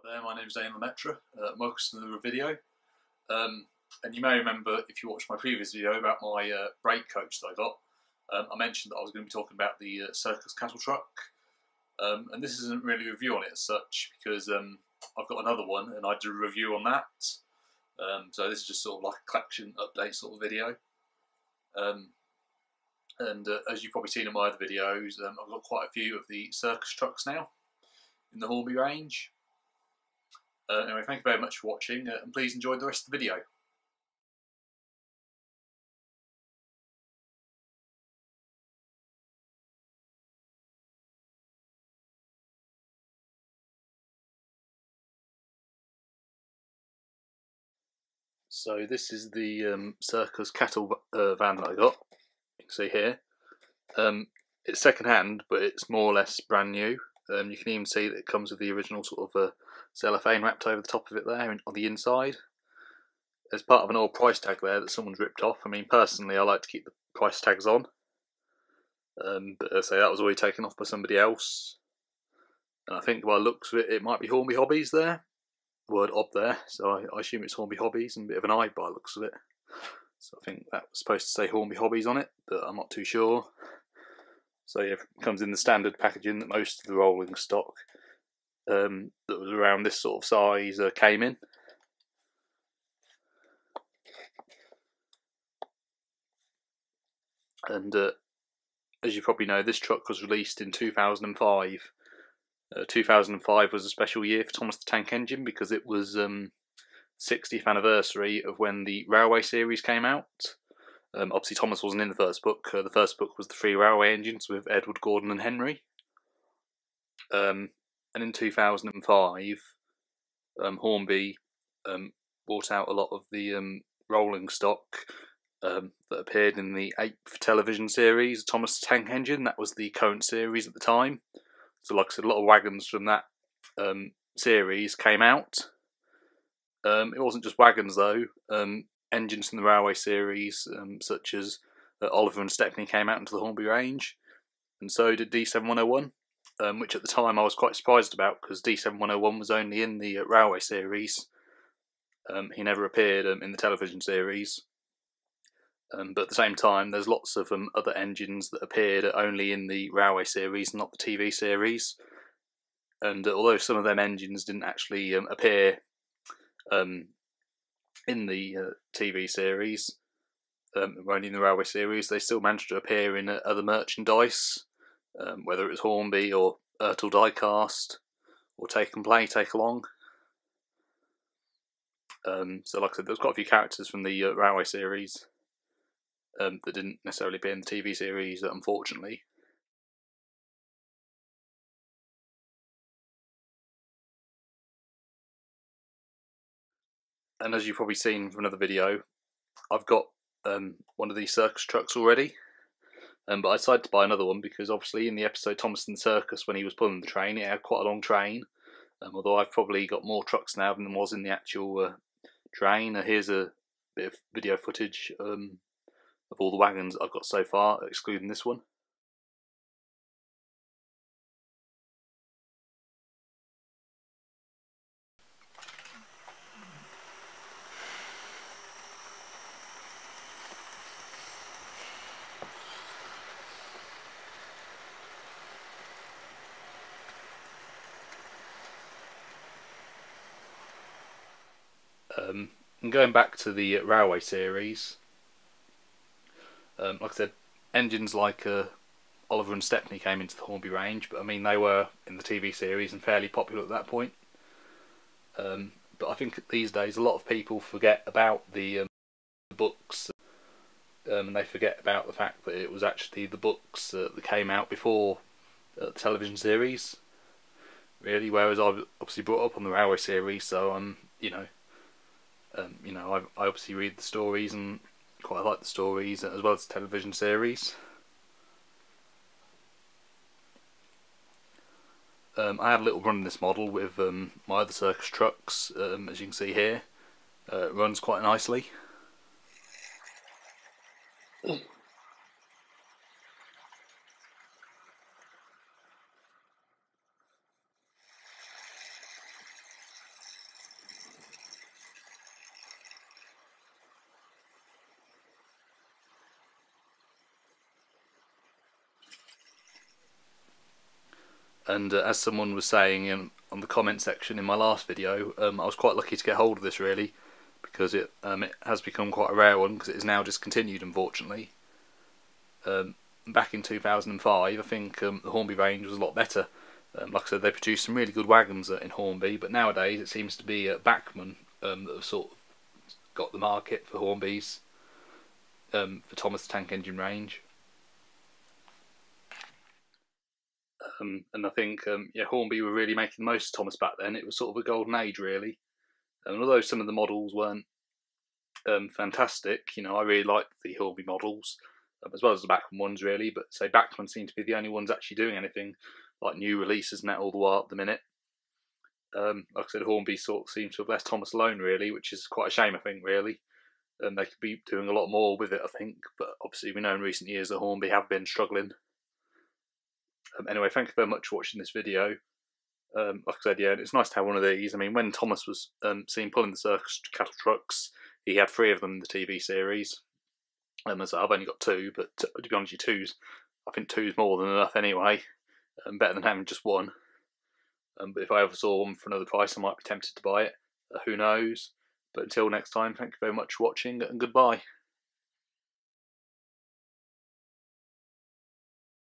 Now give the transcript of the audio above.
There, my name is Maistre. Welcome to another video. And you may remember, if you watched my previous video about my brake coach that I got, I mentioned that I was going to be talking about the Circus Cattle truck. And this isn't really a review on it as such, because I've got another one and I did a review on that. So this is just sort of like a collection update sort of video. As you've probably seen in my other videos, I've got quite a few of the circus trucks now in the Hornby range. Anyway, thank you very much for watching, and please enjoy the rest of the video. So this is the Circus Cattle van that I got. You can see here. It's second hand, but it's more or less brand new. You can even see that it comes with the original sort of cellophane wrapped over the top of it there on the inside. There's part of an old price tag there that someone's ripped off. I mean, personally, I like to keep the price tags on. But I say that was already taken off by somebody else. And I think by the looks of it, it might be Hornby Hobbies there. Word ob there. So I assume it's Hornby Hobbies and a bit of an eye by the looks of it. So I think that was supposed to say Hornby Hobbies on it, but I'm not too sure. So yeah, it comes in the standard packaging that most of the rolling stock that was around this sort of size came in. And as you probably know, this truck was released in 2005. 2005 was a special year for Thomas the Tank Engine because it was 60th anniversary of when the Railway series came out. Obviously Thomas wasn't in the first book. The first book was the 3 Railway engines with Edward, Gordon and Henry. And in 2005, Hornby bought out a lot of the rolling stock that appeared in the 8th television series, Thomas the Tank Engine. That was the current series at the time. So like I said, a lot of wagons from that series came out. It wasn't just wagons though. Engines from the Railway series, such as Oliver and Stepney, came out into the Hornby range, and so did D7101, which at the time I was quite surprised about because D7101 was only in the Railway series. He never appeared in the television series. But at the same time, there's lots of other engines that appeared only in the Railway series, not the TV series. And although some of them engines didn't actually appear in the TV series, only in the Railway series, they still managed to appear in other merchandise, whether it was Hornby or Ertl Diecast or Take and Play, Take Along. So like I said, there's quite a few characters from the Railway series that didn't necessarily appear in the TV series, unfortunately. And as you've probably seen from another video, I've got one of these circus trucks already, but I decided to buy another one because obviously in the episode Thomas and the Circus, when he was pulling the train, it had quite a long train. Although I've probably got more trucks now than there was in the actual train. Here's a bit of video footage of all the wagons I've got so far, excluding this one. And going back to the Railway series, like I said, engines like Oliver and Stepney came into the Hornby range, but I mean they were in the TV series and fairly popular at that point. But I think these days a lot of people forget about the books, and they forget about the fact that it was actually the books that came out before the television series. Really, whereas I was obviously brought up on the Railway series, so I obviously read the stories and quite like the stories as well as the television series. I had a little run in this model with my other circus trucks, as you can see here. It runs quite nicely. And as someone was saying on the comment section in my last video, I was quite lucky to get hold of this really, because it has become quite a rare one, because it is now discontinued unfortunately. Back in 2005 I think the Hornby range was a lot better. Like I said, they produced some really good wagons in Hornby, but nowadays it seems to be Bachmann that have sort of got the market for Hornbys, for Thomas the Tank Engine range. And I think yeah, Hornby were really making the most of Thomas back then. It was sort of a golden age really. And although some of the models weren't fantastic, you know, I really liked the Hornby models, as well as the Bachmann ones really, but say Bachmann seem to be the only ones actually doing anything like new releases and that all the while at the minute. Like I said, Hornby sort of seems to have left Thomas alone really, which is quite a shame I think really. They could be doing a lot more with it I think, but obviously we know in recent years that Hornby have been struggling. Anyway, thank you very much for watching this video. Like I said, yeah, it's nice to have one of these. I mean, when Thomas was seen pulling the Circus Cattle trucks, he had 3 of them in the TV series. So I've only got 2, but to be honest with you, I think 2's more than enough anyway. Better than having just 1. But if I ever saw one for another price, I might be tempted to buy it. Who knows? But until next time, thank you very much for watching, and goodbye.